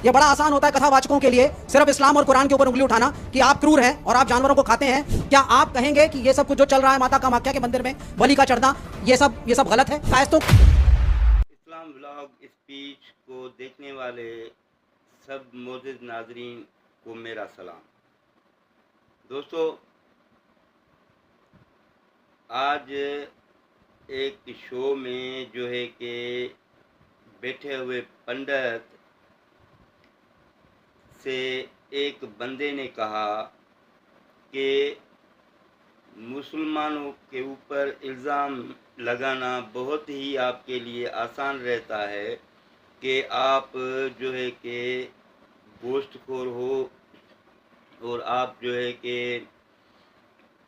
ये बड़ा आसान होता है कथावाचकों के लिए सिर्फ इस्लाम और कुरान के ऊपर उंगली उठाना कि आप क्रूर हैं और आप जानवरों को खाते हैं। क्या आप कहेंगे कि ये सब कुछ जो चल रहा है माता कामाख्या के मंदिर में बलि का चढ़ना, ये सब गलत है? कायस्तों इस्लाम व्लॉग स्पीच को देखने वाले सब मोअज़्ज़िज़ नाज़रीन को मेरा सलाम। दोस्तों, आज एक शो में जो है कि बैठे हुए पंडित से एक बंदे ने कहा कि मुसलमानों के ऊपर इल्ज़ाम लगाना बहुत ही आपके लिए आसान रहता है कि आप जो है कि गोश्तखोर हो और आप जो है कि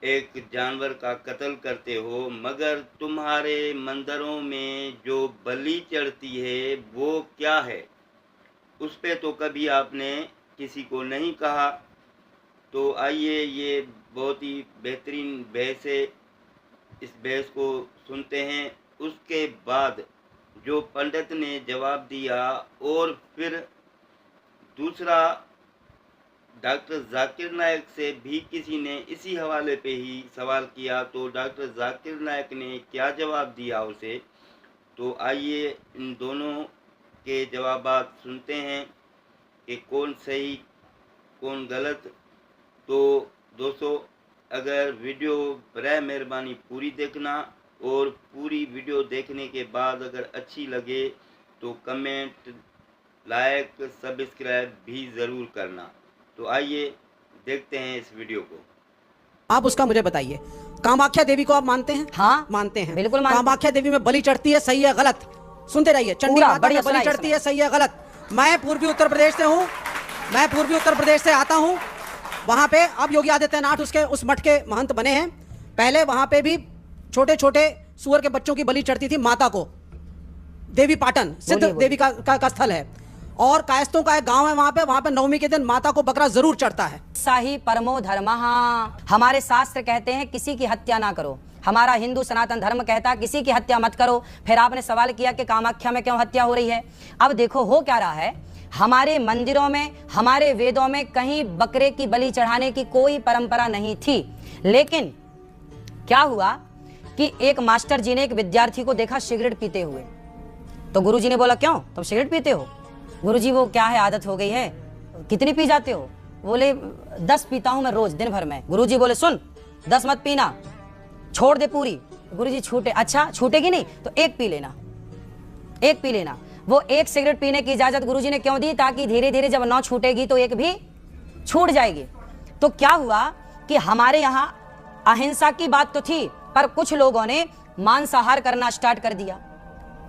एक जानवर का कत्ल करते हो, मगर तुम्हारे मंदिरों में जो बलि चढ़ती है वो क्या है, उस पे तो कभी आपने किसी को नहीं कहा। तो आइए, ये बहुत ही बेहतरीन बहस है, इस बहस को सुनते हैं। उसके बाद जो पंडित ने जवाब दिया और फिर दूसरा डॉक्टर जाकिर नायक से भी किसी ने इसी हवाले पे ही सवाल किया, तो डॉक्टर जाकिर नायक ने क्या जवाब दिया उसे। तो आइए इन दोनों के जवाबात सुनते हैं कि कौन सही कौन गलत। तो दोस्तों, अगर वीडियो बराए मेहरबानी पूरी देखना और पूरी वीडियो देखने के बाद अगर अच्छी लगे तो कमेंट, लाइक, सब्सक्राइब भी ज़रूर करना। तो आइए देखते हैं इस वीडियो को। आप उसका मुझे बताइए, कामाख्या देवी को आप मानते हैं? हाँ, मानते हैं, बिल्कुल मानते हैं। कामाख्या देवी में बलि चढ़ती है, सही है गलत? सुनते रहिए। चंडी माता में बलि चढ़ती है, सही है गलत? मैं पूर्वी उत्तर प्रदेश से हूँ, मैं पूर्वी उत्तर प्रदेश से आता हूँ। वहाँ पे अब योगी आदित्यनाथ उसके उस मठ के महंत बने हैं। पहले वहाँ पे भी छोटे छोटे सूअर के बच्चों की बलि चढ़ती थी माता को। देवी पाटन सिद्ध देवी का स्थल है और कायस्तों का एक गांव है वहाँ पे नवमी के दिन माता को बकरा जरूर चढ़ता है। साही परमो धर्मः, हमारे शास्त्र कहते हैं किसी की हत्या ना करो। हमारा हिंदू सनातन धर्म कहता है किसी की हत्या मत करो। फिर आपने सवाल किया कि कामाख्या में क्यों हत्या हो रही है। अब देखो हो क्या रहा है, हमारे मंदिरों में, हमारे वेदों में कहीं बकरे की बलि चढ़ाने की कोई परंपरा नहीं थी। लेकिन क्या हुआ कि एक मास्टर जी ने एक विद्यार्थी को देखा सिगरेट पीते हुए। तो गुरुजी ने बोला, क्यों तुम सिगरेट पीते हो? गुरुजी, वो क्या है, आदत हो गई है। कितनी पी जाते हो? बोले 10 पीता हूं मैं रोज, दिन भर में। गुरुजी बोले, सुन 10 मत पीना, छोड़ दे पूरी। गुरुजी, छूटे? अच्छा छूटेगी नहीं तो एक पी लेना, एक पी लेना। वो एक सिगरेट पीने की इजाजत गुरुजी ने क्यों दी? ताकि धीरे धीरे जब 9 छूटेगी तो एक भी छूट जाएगी। तो क्या हुआ कि हमारे यहाँ अहिंसा की बात तो थी, पर कुछ लोगों ने मांसाहार करना स्टार्ट कर दिया,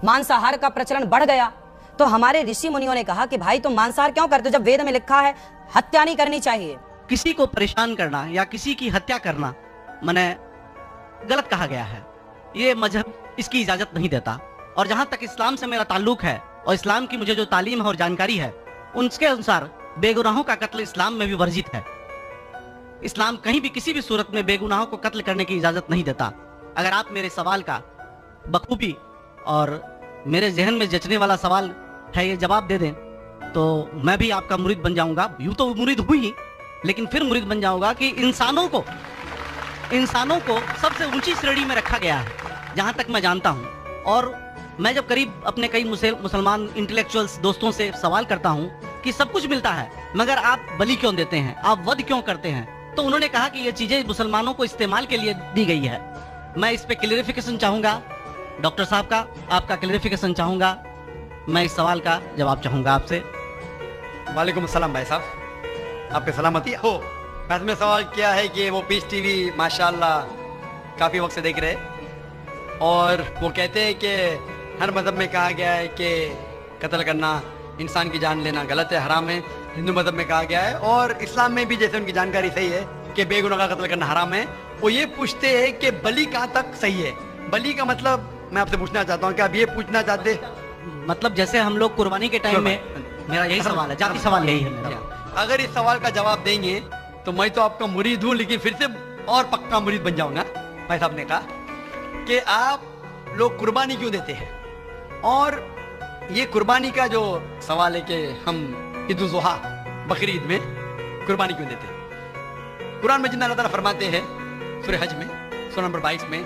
मांसाहार का प्रचलन बढ़ गया। तो हमारे ऋषि मुनियों ने कहा कि भाई तुम मांसाहार क्यों करते हो जब वेद में लिखा है हत्या नहीं करनी चाहिए। किसी को परेशान करना या किसी की हत्या करना माने गलत कहा गया है। ये मजहब इसकी इजाजत नहीं देता। और जहां तक इस्लाम से मेरा ताल्लुक है और इस्लाम की मुझे जो तालीम है और जानकारी है, उसके अनुसार बेगुनाहों का कत्ल इस्लाम में भी वर्जित है। इस्लाम कहीं भी किसी भी सूरत में बेगुनाहों को कत्ल करने की इजाजत नहीं देता। अगर आप मेरे सवाल का बखूबी और मेरे जहन में जचने वाला सवाल है ये जवाब दे दें तो मैं भी आपका मुरीद बन जाऊंगा। यूं तो मुरीद हुई ही, लेकिन फिर मुरीद बन जाऊंगा कि इंसानों को सबसे ऊंची श्रेणी में रखा गया है जहां तक मैं जानता हूं। और मैं जब करीब अपने कई मुसलमान इंटेलेक्चुअल्स दोस्तों से सवाल करता हूं कि सब कुछ मिलता है मगर आप बलि क्यों देते हैं, आप वध क्यों करते हैं, तो उन्होंने कहा कि ये चीजें मुसलमानों को इस्तेमाल के लिए दी गई है। मैं इस पे क्लियरिफिकेशन चाहूंगा, डॉक्टर साहब का आपका क्लियरिफिकेशन चाहूंगा। मैं इस सवाल का जवाब चाहूंगा आपसे। वालेकुम अस्सलाम भाई साहब, आपके सलामती हो। मैंने सवाल किया है कि वो पीस टीवी माशाल्लाह काफ़ी वक्त से देख रहे और वो कहते हैं कि हर मज़हब में कहा गया है कि कत्ल करना, इंसान की जान लेना गलत है, हराम है। हिंदू मज़हब में कहा गया है और इस्लाम में भी, जैसे उनकी जानकारी सही है कि बेगुनाह का कत्ल करना हराम है। वो ये पूछते हैं कि बलि कहाँ तक सही है। बलि का मतलब मैं आपसे पूछना चाहता हूँ कि आप ये पूछना चाहते, मतलब जैसे हम लोग कुर्बानी के टाइम में, मेरा यही सवाल है, जाती सवाल यही है मेरा। अगर इस सवाल का जवाब देंगे तो मैं तो आपका मुरीद हूँ, लेकिन फिर से और पक्का मुरीद बन जाऊंगा। भाई साहब ने कहा कि आप लोग कुर्बानी क्यों देते हैं, और ये कुर्बानी का जो सवाल है कि हम ईद उल जुहा बकरीद में कुर्बानी क्यों देते? कुरान मजीद में अल्लाह ताला फरमाते हैं सूरह हज में सूरह नंबर 22 में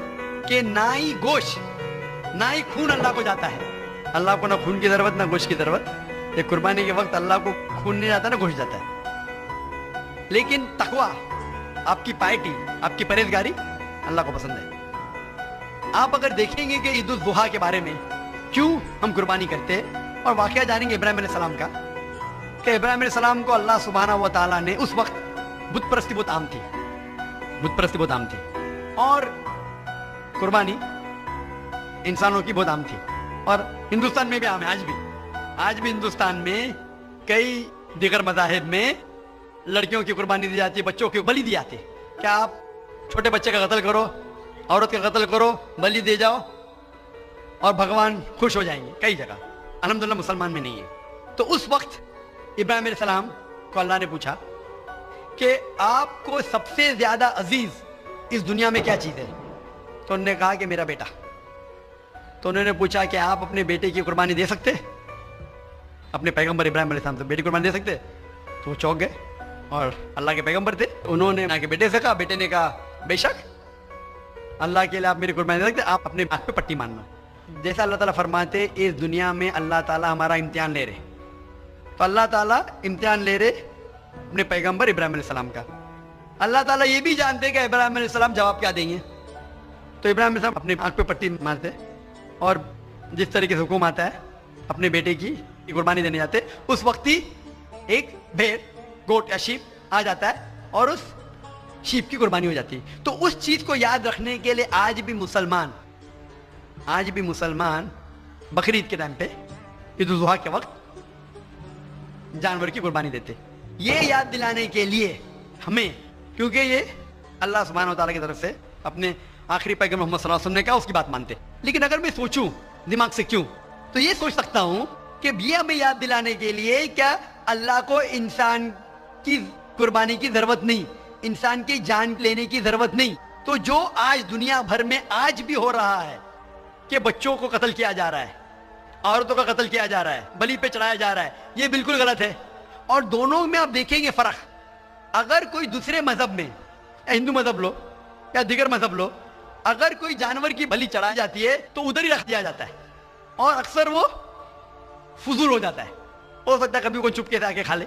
कि ना ही गोश्त ना ही खून अल्लाह को जाता है। अल्लाह को ना खून की जरूरत ना गोश्त की जरूरत। ये कुर्बानी के वक्त अल्लाह को खून नहीं जाता ना गोश्त जाता है। लेकिन तकवा, आपकी पायटी, आपकी परहेजगारी अल्लाह को पसंद है। आप अगर देखेंगे कि ईद उल जुहा के बारे में क्यों हम कुर्बानी करते हैं और वाकया जानेंगे इब्राहिम अलैहिस्सलाम का, कि इब्राहिम अलैहिस्सलाम को अल्लाह सुब्हानहू व तआला ने उस वक्त बुत परस्ती बहुत आम थी, बुत परस्ती बहुत आम थी और कुर्बानी इंसानों की बहुत आम थी और हिंदुस्तान में भी आम है। आज भी हिंदुस्तान में कई दिगर मज़ाहिब में लड़कियों की कुर्बानी दी जाती है, बच्चों की बलि दी जाती है। क्या आप छोटे बच्चे का कत्ल करो, औरत का कत्ल करो, बलि दे जाओ और भगवान खुश हो जाएंगे? कई जगह, अल्हम्दुलिल्लाह मुसलमान में नहीं है। तो उस वक्त इब्राहिम अलैहिस्सलाम को अल्लाह ने पूछा कि आपको सबसे ज्यादा अजीज इस दुनिया में क्या चीज है? तो उन्होंने कहा कि मेरा बेटा। तो उन्होंने पूछा कि आप अपने बेटे की कुर्बानी दे सकते, अपने पैगंबर इब्राहिम अलैहिस्सलाम से बेटी कुर्बानी दे सकते? तो वो चौंक गए और अल्लाह के पैगंबर थे, उन्होंने ना कि बेटे से कहा, बेटे ने कहा बेशक अल्लाह के लिए आप मेरी कुर्बानी दे सकते, आप अपने हाथ पे पट्टी मानना। जैसा अल्लाह ताला फरमाते इस दुनिया में अल्लाह ताला हमारा इम्तिहान ले रहे, तो अल्लाह ताला इम्तिहान ले रहे अपने पैगंबर इब्राहिम अलैहिस्सलाम का। अल्लाह ताला ये भी जानते कि इब्राहिम अलैहिस्सलाम जवाब क्या देंगे, तो इब्राहिम अलैहिस्सलाम अपने आंख पे पट्टी मारते और जिस तरीके से हुक्म आता है अपने बेटे की कुर्बानी देने जाते, उस वक्त ही एक भेड़, गोट या शीप आ जाता है और उस शीप की कुर्बानी हो जाती है। तो उस चीज को याद रखने के लिए आज भी मुसलमान बकरीद के टाइम पे, ईद उल जुहा के वक्त जानवर की कुर्बानी देते, ये याद दिलाने के लिए हमें, क्योंकि ये अल्लाह सुब्हानहू व तआला की तरफ से अपने आखिरी पैगंबर मोहम्मद सल्लल्लाहु अलैहि वसल्लम ने कहा, उसकी बात मानते। लेकिन अगर मैं सोचूं दिमाग से क्यों, तो ये सोच सकता हूं कि ये हमें याद दिलाने के लिए क्या अल्लाह को इंसान की कुर्बानी की जरूरत नहीं, इंसान की जान लेने की जरूरत नहीं। तो जो आज दुनिया भर में आज भी हो रहा है कि बच्चों को कत्ल किया जा रहा है, औरतों का कत्ल किया जा रहा है, बलि पे चढ़ाया जा रहा है, ये बिल्कुल गलत है। और दोनों में आप देखेंगे फर्क। अगर कोई दूसरे मजहब में, हिंदू मजहब लो या दिगर मजहब लो, अगर कोई जानवर की बलि चढ़ाई जाती है तो उधर ही रख दिया जाता है और अक्सर वो फजूल हो जाता है, हो सकता है कभी कोई चुपके से आके खा ले।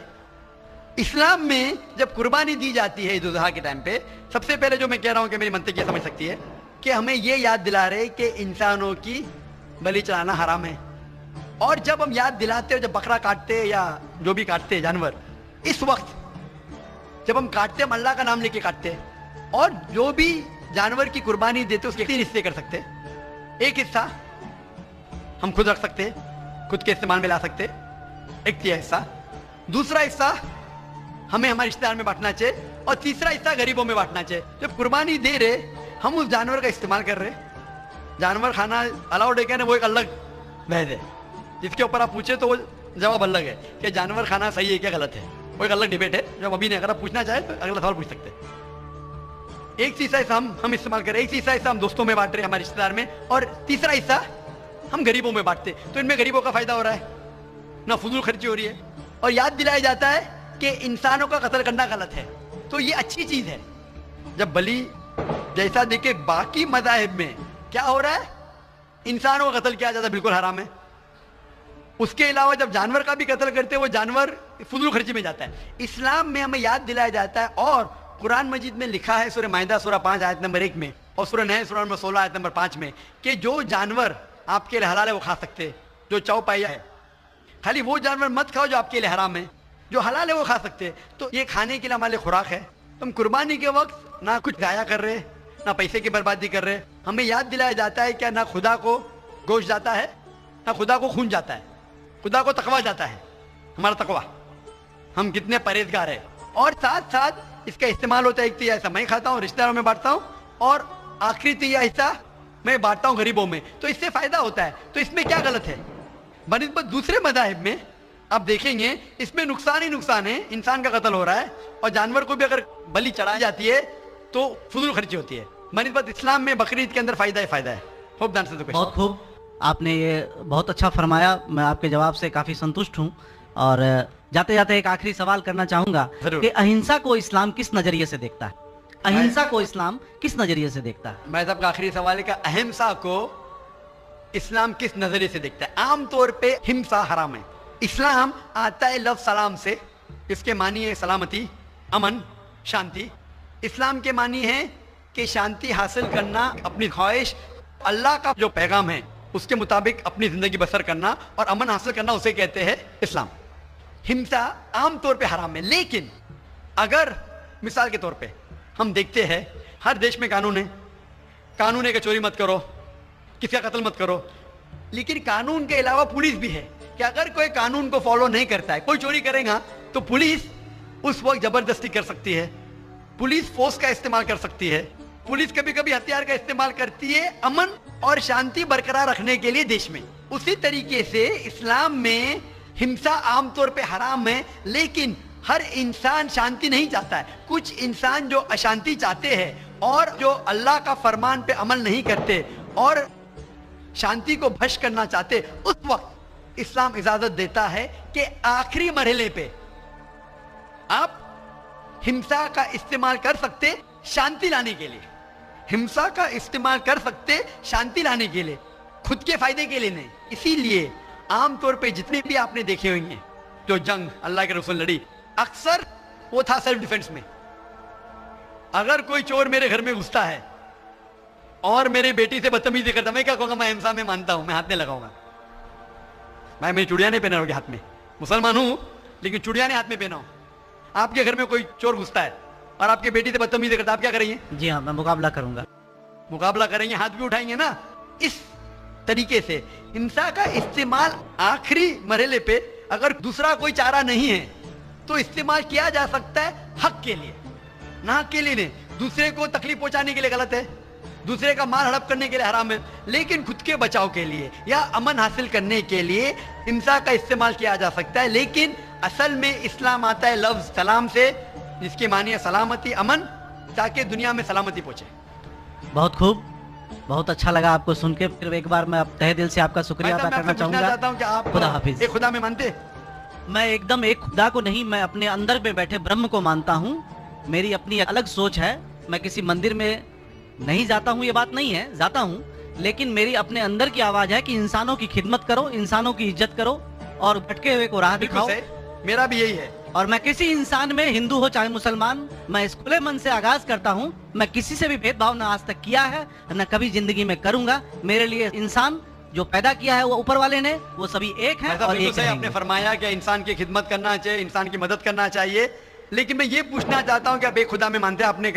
इस्लाम में जब कुर्बानी दी जाती है ईद उल जुहा के टाइम पे, सबसे पहले जो मैं कह रहा हूं कि मेरी मंतिक ये समझ सकती है कि हमें ये याद दिला रहे कि इंसानों की बलि चढ़ाना हराम है। और जब हम याद दिलाते हैं, जब बकरा काटते हैं या जो भी काटते हैं जानवर, इस वक्त जब हम काटते हैं हम अल्लाह का नाम लेके काटते हैं और जो भी जानवर की कुर्बानी देते उसके 3 हिस्से कर सकते हैं। एक हिस्सा हम खुद रख सकते हैं, खुद के इस्तेमाल में ला सकते हैं, एक हिस्सा। दूसरा हिस्सा हमें हमारे रिश्तेदार में बांटना चाहिए और तीसरा हिस्सा गरीबों में बांटना चाहिए। जब कुर्बानी दे रहे हम उस जानवर का इस्तेमाल कर रहे, जानवर खाना अलाउड है क्या ना, वो एक अलग बहस है जिसके ऊपर आप पूछे तो वो जवाब अलग है कि जानवर खाना सही है क्या गलत है, वो एक अलग डिबेट है। जब अभी नहीं, अगर आप पूछना चाहे तो अगला सवाल पूछ सकते हैं। एक हिस्सा हम इस्तेमाल करें, एक हिस्सा हम दोस्तों में बांट रहे हमारे रिश्तेदार में, और तीसरा हिस्सा हम गरीबों में बांटते। तो इनमें गरीबों का फायदा हो रहा है, ना फजूल खर्ची हो रही है और याद दिलाया जाता है कि इंसानों का कत्ल करना गलत है। तो ये अच्छी चीज है। जब बलि जैसा देखे बाकी मज़ाहिब में क्या हो रहा है, इंसानों का कत्ल किया जाता है, बिल्कुल हराम है। उसके अलावा जब जानवर का भी कत्ल करते हैं वो जानवर फजूल खर्ची में जाता है। इस्लाम में हमें याद दिलाया जाता है और कुरान मजीद में लिखा है सूरह माइदा सूरह 5 आयत नंबर 1 में और सूरह नहल सूरह नंबर 16 आयत नंबर 5 में कि जो जानवर आपके लिए हलाल है वो खा सकते हैं, जो चौपाया है। खाली वो जानवर मत खाओ जो आपके लिए हराम है, जो हलाल है वो खा सकते हैं। तो ये खाने के लिए हमारे खुराक है। तुम कुर्बानी के वक्त ना कुछ जाया कर रहे, ना पैसे की बर्बादी कर रहे। हमें याद दिलाया जाता है क्या ना खुदा को गोश्त जाता है, ना खुदा को खून जाता है, खुदा को तकवा जाता है। हमारा तकवा, हम कितने परहेजगार है। और साथ साथ इसका इस्तेमाल होता है, एक तिहाई हिस्सा मैं खाता हूँ, रिश्तेदारों में बांटता हूँ और आखिरी तिहाई हिस्सा मैं बांटता हूँ गरीबों में। तो इससे फायदा होता है। तो इसमें क्या गलत है? बनिस्बत दूसरे मज़ाहिब में आप देखेंगे इसमें नुकसान ही नुकसान है, इंसान का कत्ल हो रहा है और जानवर को भी अगर बलि चढ़ाई जाती है तो फजूल खर्ची होती है। बनिस्बत इस्लाम में बकरीद के अंदर फायदा ही फायदा है। Hope the answer the question. बहुत खूब, आपने ये बहुत अच्छा फरमाया। मैं आपके जवाब से काफ़ी संतुष्ट हूँ और जाते जाते एक आखिरी सवाल करना चाहूंगा जरूर। कि अहिंसा को इस्लाम किस नजरिए से देखता है? अहिंसा को इस्लाम किस नजरिए से देखता है? मैं सबका आखिरी सवाल है कि अहिंसा को इस्लाम किस नजरिए से देखता है? आमतौर पे हिंसा हराम है। इस्लाम आता है लफ्ज सलाम से, इसके मानी है सलामती, अमन, शांति। इस्लाम के मानी है कि शांति हासिल करना, अपनी ख्वाहिश, अल्लाह का जो पैगाम है उसके मुताबिक अपनी जिंदगी बसर करना और अमन हासिल करना, उसे कहते हैं इस्लाम। हिंसा आमतौर पे हराम है, लेकिन अगर मिसाल के तौर पे हम देखते हैं हर देश में कानून है कि चोरी मत करो, किसी का कत्ल मत करो, लेकिन कानून के अलावा पुलिस भी है कि अगर कोई कानून को फॉलो नहीं करता है, कोई चोरी करेगा तो पुलिस उस वक्त जबरदस्ती कर सकती है, पुलिस फोर्स का इस्तेमाल कर सकती है, पुलिस कभी कभी हथियार का इस्तेमाल करती है अमन और शांति बरकरार रखने के लिए देश में। उसी तरीके से इस्लाम में हिंसा आमतौर पे हराम है, लेकिन हर इंसान शांति नहीं चाहता है। कुछ इंसान जो अशांति चाहते हैं और जो अल्लाह का फरमान पे अमल नहीं करते और शांति को भ्रष्ट करना चाहते, उस वक्त इस्लाम इजाजत देता है कि आखिरी मरहले पे आप हिंसा का इस्तेमाल कर सकते शांति लाने के लिए, हिंसा का इस्तेमाल कर सकते शांति लाने के लिए, खुद के फायदे के लिए नहीं। इसीलिए आमतौर पे जितने भी आपने देखे होंगे जो जंग अल्लाह के रसूल लड़ी, अक्सर वो था सेल्फ डिफेंस में। अगर कोई चोर मेरे घर में घुसता है और मेरी बेटी से बदतमीजी करता, मैं क्या कहूंगा? मैं हिंसा में मानता हूं, मैं हाथ नहीं लगाऊंगा। मैं मेरी चूड़ियां नहीं पहना होगी हाथ में, मुसलमान हूं लेकिन चूड़ियां नहीं हाथ में पहना हूं। आपके घर में कोई चोर घुसता है और आपकी बेटी से बदतमीजी करता, आप क्या करेंगे? जी हाँ, मैं मुकाबला करूंगा। मुकाबला करेंगे, हाथ भी उठाएंगे ना। इस तरीके से हिंसा का इस्तेमाल आखिरी मरहले पे अगर दूसरा कोई चारा नहीं है तो इस्तेमाल किया जा सकता है हक के लिए, ना हक के लिए नहीं। दूसरे को तकलीफ पहुंचाने के लिए गलत है, दूसरे का माल हड़प करने के लिए हराम है, लेकिन खुद के बचाव के लिए या अमन हासिल करने के लिए हिंसा का इस्तेमाल किया जा सकता है। लेकिन असल में इस्लाम आता है लफ्ज सलाम से, जिसके मानी है सलामती, अमन, ताकि दुनिया में सलामती पहुंचे। बहुत खूब, बहुत अच्छा लगा आपको सुन के। फिर एक बार मैं तहे दिल से आपका शुक्रिया अदा करना चाहूंगा। खुदा हाफिज। एक खुदा में मानते? मैं एकदम एक खुदा को नहीं, मैं अपने अंदर में बैठे ब्रह्म को मानता हूँ। मेरी अपनी अलग सोच है। मैं किसी मंदिर में नहीं जाता हूँ, ये बात नहीं है, जाता हूँ, लेकिन मेरी अपने अंदर की आवाज है कि इंसानों की खिदमत करो, इंसानों की इज्जत करो और भटके हुए को राह दिखाओ। मेरा भी यही है। और मैं किसी इंसान में, हिंदू हो चाहे मुसलमान, मैं इस खुले मन से आगाज करता हूँ। मैं किसी से भी भेदभाव न आज तक किया है, न कभी जिंदगी में करूंगा। मेरे लिए इंसान जो पैदा किया है वो ऊपर वाले ने, वो सभी एक है और एक रहेंगे। आपने फरमाया कि इंसान की खिदमत करना चाहिए, इंसान की मदद करना चाहिए, लेकिन मैं ये पूछना चाहता हूँ कि आप एक खुदा में मानते हैं? आपने